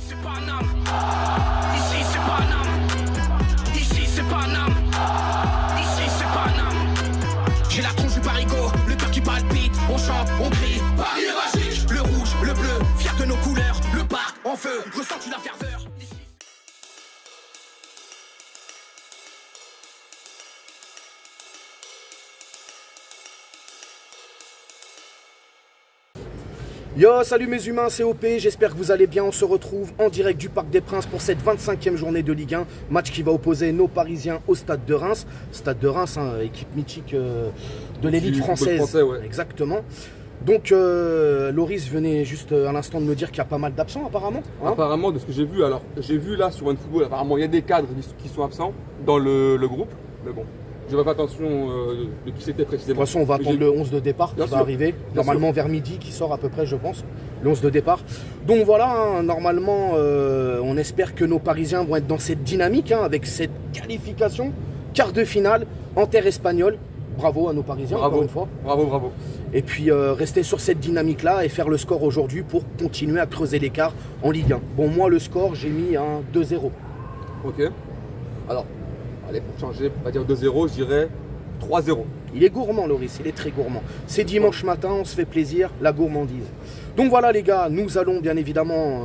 c'est Paname. Ici c'est Paname. Ici c'est Paname. Ici c'est Paname. J'ai la tronche du parigot, le cœur qui palpite. On chante, on crie, Paris est magique. Le rouge, le bleu, fier de nos couleurs. Le parc en feu, ressens-tu la ferveur? Yo, salut mes humains, c'est OP, j'espère que vous allez bien. On se retrouve en direct du Parc des Princes pour cette 25e journée de Ligue 1. Match qui va opposer nos Parisiens au Stade de Reims. Stade de Reims, hein, équipe mythique de l'élite française. Français, ouais. Exactement. Donc Loris venait juste à l'instant de me dire qu'il y a pas mal d'absents apparemment. Hein, apparemment, de ce que j'ai vu, alors j'ai vu là sur OneFootball, apparemment il y a des cadres qui sont absents dans le groupe. Mais bon, je n'ai pas fait attention de qui c'était précisément. De toute façon, on va attendre le 11 de départ qui va arriver. Normalement vers midi, qui sort à peu près, je pense. Le 11 de départ. Donc voilà, hein, normalement, on espère que nos Parisiens vont être dans cette dynamique, hein, avec cette qualification, quart de finale en terre espagnole. Bravo à nos Parisiens, bravo, encore une fois. Bravo, bravo. Et puis rester sur cette dynamique-là et faire le score aujourd'hui pour continuer à creuser l'écart en Ligue 1. Bon, moi, le score, j'ai mis un 2-0. Ok. Alors, allez, pour changer, on va dire 2-0, je dirais 3-0. Il est gourmand, Loris, il est très gourmand. C'est dimanche matin, on se fait plaisir, la gourmandise. Donc voilà, les gars, nous allons bien évidemment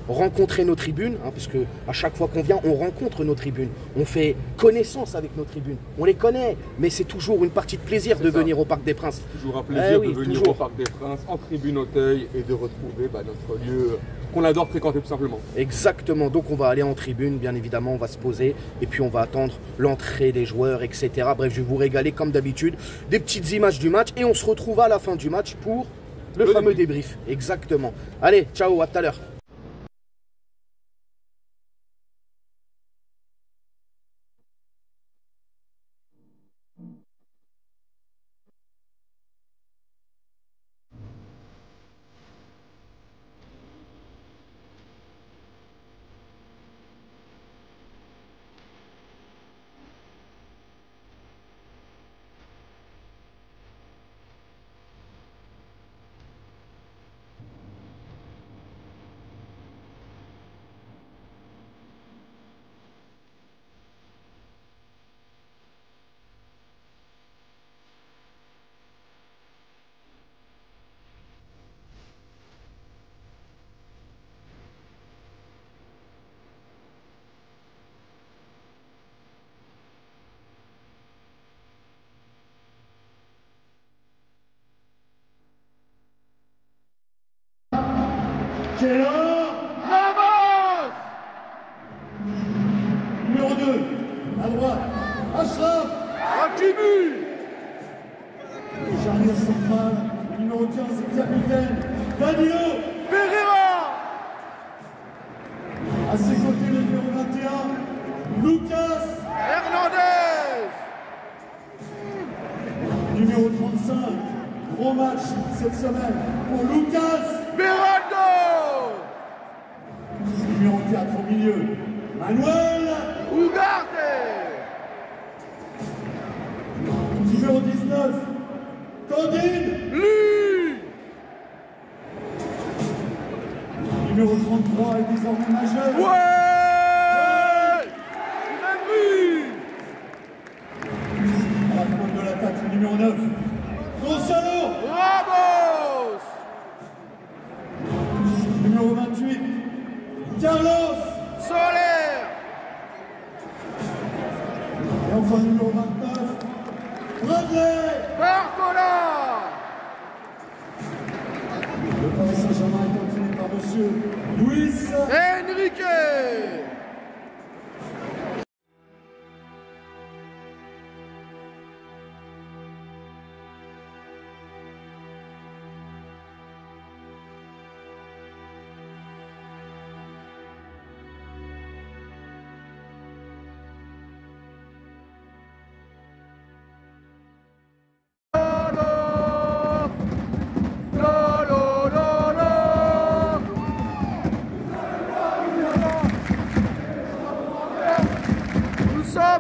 rencontrer nos tribunes, hein, parce que à chaque fois qu'on vient, on rencontre nos tribunes. On fait connaissance avec nos tribunes. On les connaît, mais c'est toujours une partie de plaisir de venir au Parc des Princes. Toujours un plaisir de venir au Parc des Princes, en tribune Auteuil, et de retrouver notre lieu qu'on adore fréquenter tout simplement. Exactement, donc on va aller en tribune, bien évidemment, on va se poser, et puis on va attendre l'entrée des joueurs, etc. Bref, je vais vous régaler comme d'habitude, des petites images du match, et on se retrouve à la fin du match pour le fameux débrief. Exactement. Allez, ciao, à tout à l'heure. C'est là, avance. Numéro 2, à droite, Ashraf Hakimi. Charnière centrale, numéro 15, capitaine, Danilo Pereira. À ses côtés, le numéro 21, Lucas Hernandez. Numéro 35, gros match cette semaine pour Lucas Beraldo. Numéro 4 au milieu, Manuel Ugarte. Numéro 19, Codine Lee. Numéro 33 est désormais majeur. Ouais, il a vu. À la pointe de l'attaque, le numéro 9, Gonzalo Ramos. Numéro 28, Carlos Soler. Et enfin numéro 29, Bradley Barcola. Le Paris Saint-Germain est entraîné par monsieur Luis Enrique.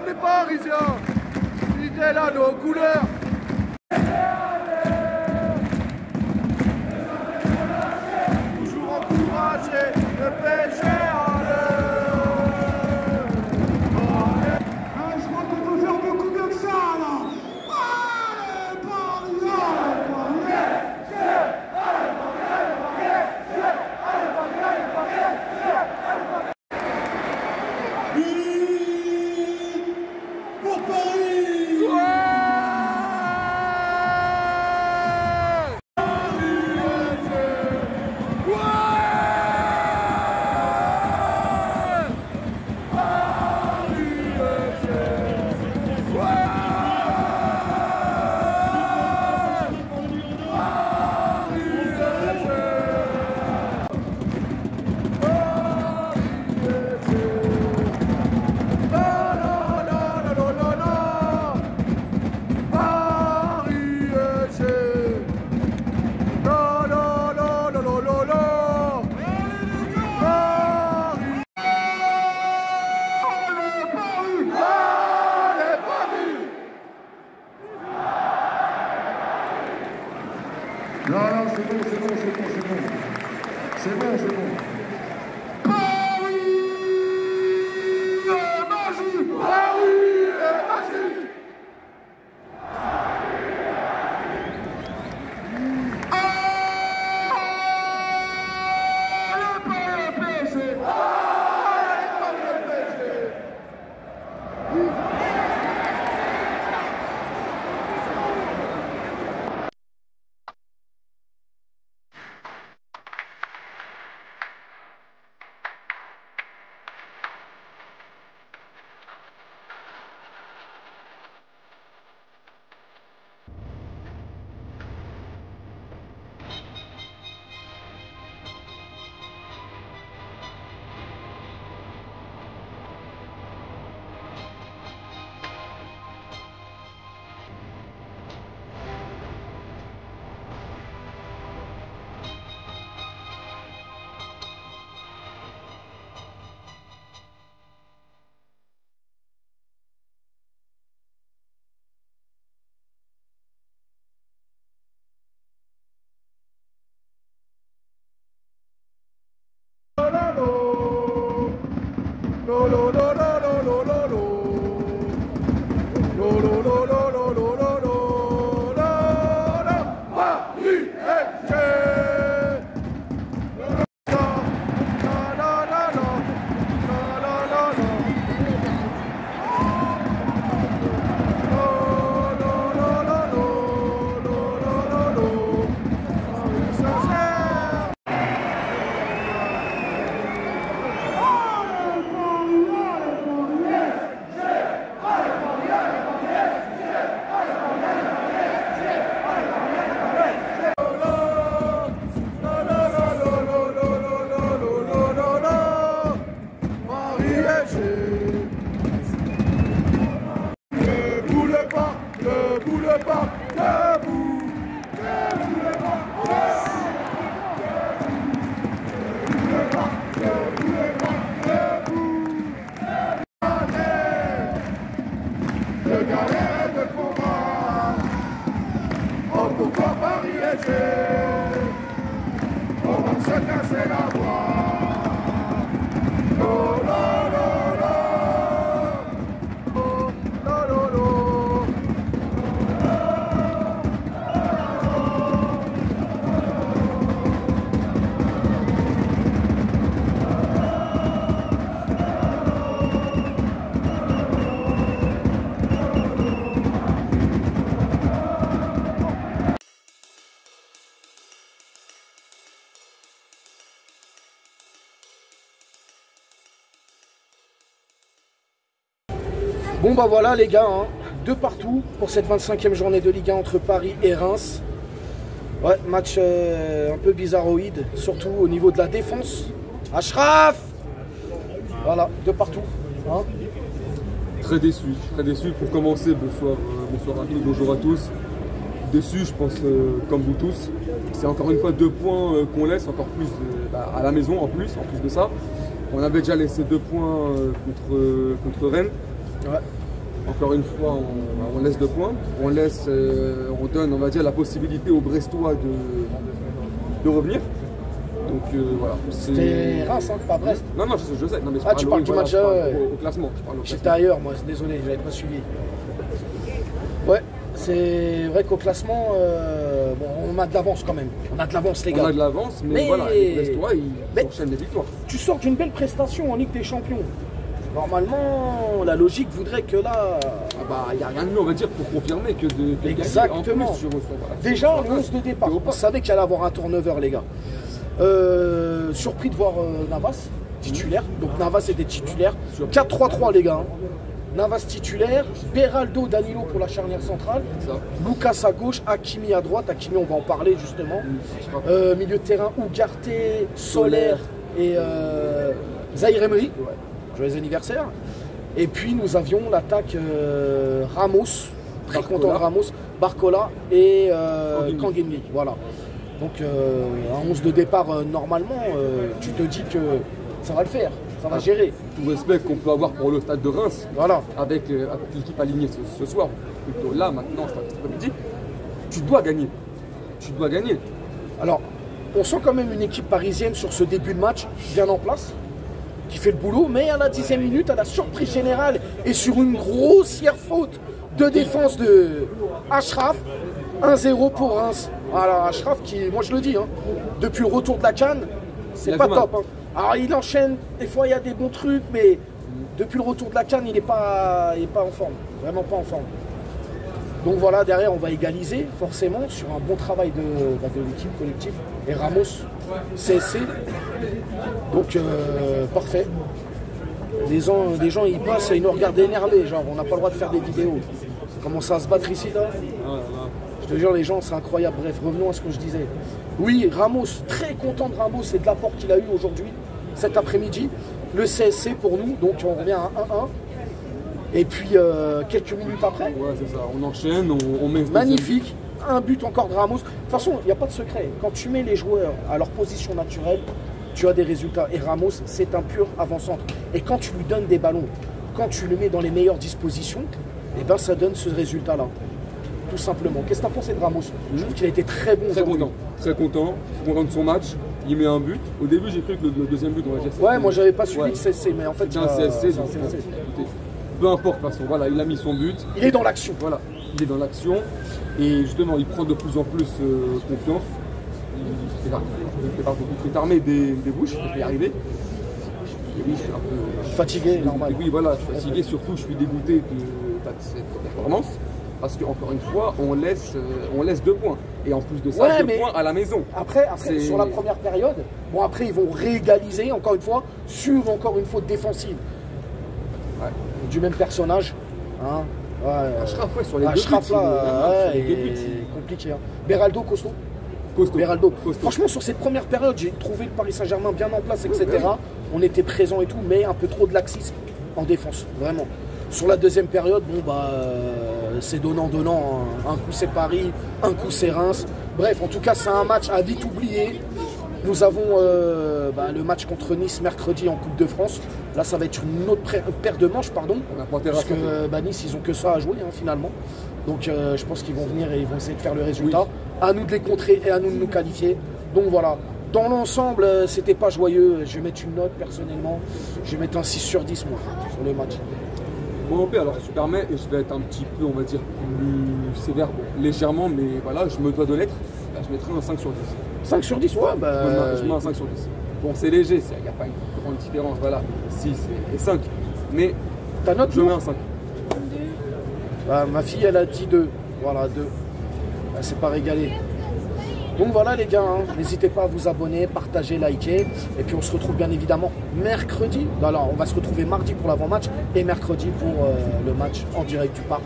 Les Parisiens, fidèles à nos couleurs. Toujours encouragé, le PSG. Bon bah voilà les gars, hein, de partout pour cette 25e journée de Ligue 1 entre Paris et Reims. Ouais, match un peu bizarroïde, surtout au niveau de la défense. Achraf! Voilà, de partout. Hein. Très déçu pour commencer. Bonsoir à tous, bonjour à tous. Déçu, je pense, comme vous tous. C'est encore une fois 2 points qu'on laisse, encore plus à la maison en plus de ça. On avait déjà laissé 2 points contre Rennes. Ouais. Encore une fois, on laisse 2 points. On donne, on va dire, la possibilité aux Brestois de revenir. Donc voilà. C'était Reims, hein, pas Brest. Non, je sais. Non, mais tu parles du match au classement. J'étais ailleurs, moi, désolé, je n'avais pas suivi. Ouais, c'est vrai qu'au classement, bon, on a de l'avance quand même. On a de l'avance, les gars. On a de l'avance, mais voilà, les Brestois, ils enchaînent des victoires. Tu sors d'une belle prestation en Ligue des Champions. Normalement, la logique voudrait que là... il n'y a rien de mieux, on va dire, pour confirmer que de exactement. Gagner. En plus, déjà, en 11 de départ, on savait qu'il allait avoir un turnover, les gars. Surpris de voir Navas titulaire. Donc Navas était titulaire. 4-3-3, les gars. Navas titulaire. Beraldo, Danilo pour la charnière centrale. Lucas à gauche, Hakimi à droite. Hakimi, on va en parler justement. Milieu de terrain, Ugarte, Soler et Zahir Emery. Joyeux anniversaire. Et puis nous avions l'attaque Ramos, très content de Ramos, Barcola et Kangemi. Voilà. Donc un 11 de départ normalement, tu te dis que ça va le faire, ça va gérer. Tout respect qu'on peut avoir pour le stade de Reims, voilà. avec l'équipe alignée ce soir, plutôt là maintenant, cet après-midi, tu dois gagner. Tu dois gagner. Alors, on sent quand même une équipe parisienne sur ce début de match bien en place, qui fait le boulot, mais à la 10e minute, à la surprise générale et sur une grossière faute de défense de Achraf, 1-0 pour Reims. Voilà, Achraf qui, moi je le dis, hein, depuis le retour de la CAN, c'est pas top. Hein. Alors il enchaîne, des fois il y a des bons trucs, mais depuis le retour de la CAN, il n'est pas en forme, vraiment pas en forme. Donc voilà, derrière on va égaliser forcément sur un bon travail de l'équipe collective. Et Ramos, CSC, donc parfait. Les gens ils passent et ils nous regardent énervés, genre on n'a pas le droit de faire des vidéos. Comment ça se battre ici là? Je te jure les gens, c'est incroyable. Bref, revenons à ce que je disais. Oui, Ramos, très content de Ramos et de l'apport qu'il a eu aujourd'hui, cet après-midi. Le CSC pour nous, donc on revient à 1-1. Et puis quelques minutes après. Ouais, c'est ça, on enchaîne, on met. Magnifique, un but encore de Ramos. De toute façon, il n'y a pas de secret. Quand tu mets les joueurs à leur position naturelle, tu as des résultats. Et Ramos, c'est un pur avant-centre. Et quand tu lui donnes des ballons, quand tu le mets dans les meilleures dispositions, et ben ça donne ce résultat-là. Tout simplement. Qu'est-ce que tu as pensé de Ramos? Je trouve qu'il a été très bon. Très content de son match. Il met un but. Au début, j'ai cru que le deuxième but, on va dire. Ouais, moi j'avais pas suivi le CSC, mais en fait, c'est un CSC. Peu importe, de toute façon, voilà, il a mis son but. Il est dans l'action. Voilà, il est dans l'action. Et justement, il prend de plus en plus confiance. Il est armé des bouches, il peut y arriver. Et oui, je suis un peu fatigué, normal. Oui, voilà, je suis fatigué. Surtout, je suis dégoûté de cette performance. Parce qu'encore une fois, on laisse 2 points. Et en plus de ça, ouais, 2 points à la maison. Après sur la première période, bon après ils vont réégaliser encore une fois sur encore une faute défensive. Ouais. Du même personnage. Hein. Ouais, Achraf, sur les Achraf, deux buts. C'est compliqué. Hein. Beraldo, costaud. Beraldo. Franchement, sur cette première période, j'ai trouvé le Paris Saint-Germain bien en place, etc. On était présents et tout, mais un peu trop de laxisme en défense, vraiment. Sur la deuxième période, bon bah c'est donnant-donnant. Hein. Un coup c'est Paris, un coup c'est Reims. Bref, en tout cas, c'est un match à vite oublier. Nous avons le match contre Nice mercredi en Coupe de France. Là, ça va être une autre paire de manches, pardon. Parce que Nice, ils ont que ça à jouer, hein, finalement. Donc, je pense qu'ils vont venir et ils vont essayer de faire le résultat. Oui. À nous de les contrer et à nous de nous qualifier. Donc, voilà. Dans l'ensemble, c'était pas joyeux. Je vais mettre une note, personnellement. Je vais mettre un 6 sur 10, moi, sur le match. Bon, alors, tu permets, et je vais être un petit peu, on va dire, plus sévère, bon, légèrement, mais voilà, je me dois de l'être. Là, je mettrai un 5 sur 10. 5 sur 10, ouais, je mets un 5 sur 10. Bon, c'est léger, il n'y a pas une grande différence, voilà, 6 et 5. Mais ta note, je mets un 5. Ma fille, elle a dit 2. Voilà, 2. Elle s'est pas régalée. Donc voilà les gars, hein, n'hésitez pas à vous abonner, partager, liker. Et puis on se retrouve bien évidemment mercredi. Alors on va se retrouver mardi pour l'avant-match et mercredi pour le match en direct du parc,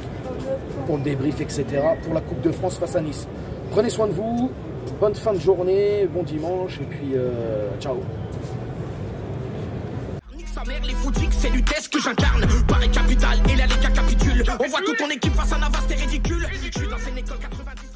pour le débrief, etc. Pour la Coupe de France face à Nice. Prenez soin de vous, bonne fin de journée, bon dimanche et puis ciao. Sa mère, les footix, c'est l'UTES que j'incarne. Paris capitale et la Liga capitule. On voit toute ton équipe face à Navas, t'es ridicule. Je suis dans une école 90.